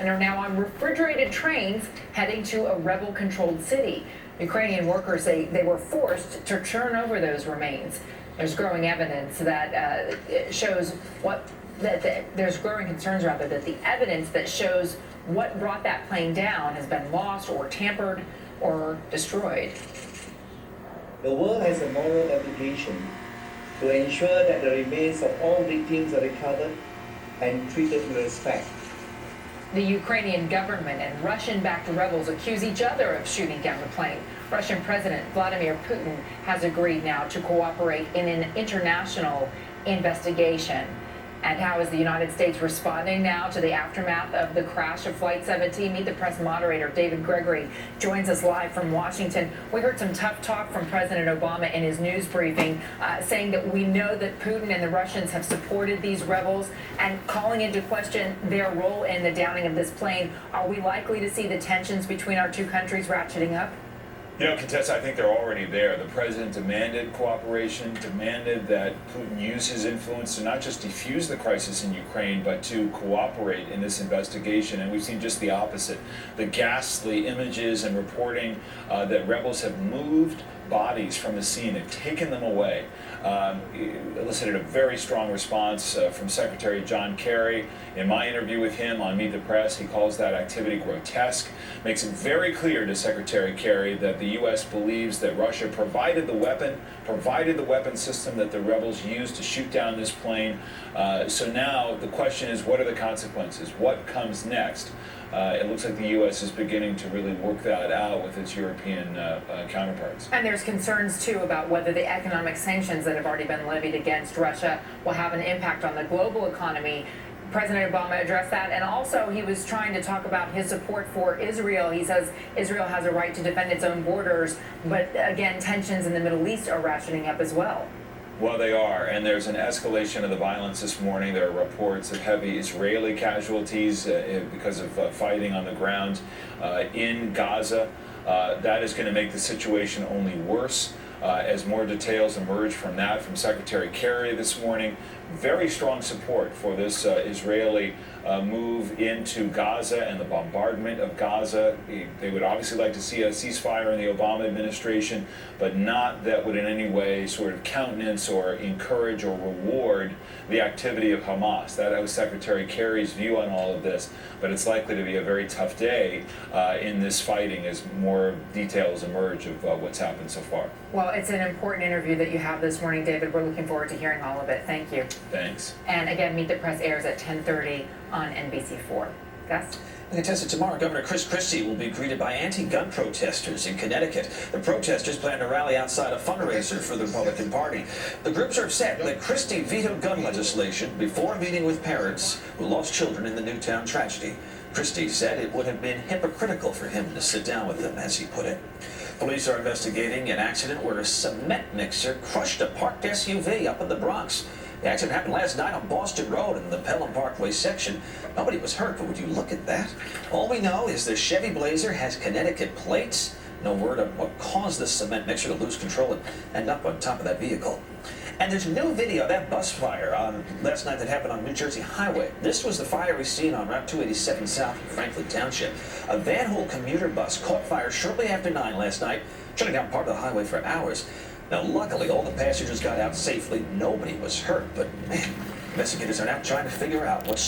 and are now on refrigerated trains heading to a rebel-controlled city. Ukrainian workers say they were forced to turn over those remains. There's growing evidence that shows there's growing concerns rather that the evidence that shows what brought that plane down has been lost or tampered or destroyed. The world has a moral obligation to ensure that the remains of all victims are recovered and treated with respect. The Ukrainian government and Russian-backed rebels accuse each other of shooting down the plane. Russian President Vladimir Putin has agreed now to cooperate in an international investigation. And how is the United States responding now to the aftermath of the crash of Flight 17? Meet the Press moderator, David Gregory, joins us live from Washington. We heard some tough talk from President Obama in his news briefing, saying that we know that Putin and the Russians have supported these rebels and calling into question their role in the downing of this plane. Are we likely to see the tensions between our two countries ratcheting up? You know, Contessa, I think they're already there. The president demanded cooperation, demanded that Putin use his influence to not just defuse the crisis in Ukraine, but to cooperate in this investigation. And we've seen just the opposite. The ghastly images and reporting that rebels have moved bodies from the scene and taken them away elicited a very strong response from Secretary John Kerry. In my interview with him on Meet the Press, he calls that activity grotesque, makes it very clear to Secretary Kerry that the U.S. believes that Russia provided the weapon system that the rebels used to shoot down this plane. So now the question is, what are the consequences? What comes next? It looks like the U.S. is beginning to really work that out with its European counterparts. And there's concerns, too, about whether the economic sanctions that have already been levied against Russia will have an impact on the global economy. President Obama addressed that, and also he was trying to talk about his support for Israel. He says Israel has a right to defend its own borders, but again, tensions in the Middle East are ratcheting up as well. Well, they are, and there's an escalation of the violence this morning. There are reports of heavy Israeli casualties because of fighting on the ground in Gaza. That is going to make the situation only worse as more details emerge from that from Secretary Kerry this morning. Very strong support for this Israeli move into Gaza and the bombardment of Gaza. They would obviously like to see a ceasefire in the Obama administration, but not that would in any way sort of countenance or encourage or reward the activity of Hamas. That was Secretary Kerry's view on all of this, but it's likely to be a very tough day in this fighting as more details emerge of what's happened so far. Well, it's an important interview that you have this morning, David. We're looking forward to hearing all of it. Thank you. Thanks. And again, Meet the Press airs at 10:30 on NBC4. Gus? Contested tomorrow, Governor Chris Christie will be greeted by anti-gun protesters in Connecticut. The protesters plan to rally outside a fundraiser for the Republican Party. The groups are upset that Christie vetoed gun legislation before meeting with parents who lost children in the Newtown tragedy. Christie said it would have been hypocritical for him to sit down with them, as he put it. Police are investigating an accident where a cement mixer crushed a parked SUV up in the Bronx. The accident happened last night on Boston Road in the Pelham Parkway section. Nobody was hurt, but would you look at that? All we know is the Chevy Blazer has Connecticut plates. No word on what caused the cement mixer to lose control and end up on top of that vehicle. And there's a new video of that bus fire on last night that happened on New Jersey Highway. This was the fire we seen on Route 287 south of Franklin Township. A Van Hool commuter bus caught fire shortly after 9 last night, shutting down part of the highway for hours. Now, luckily, all the passengers got out safely. Nobody was hurt, but man, investigators are now trying to figure out what's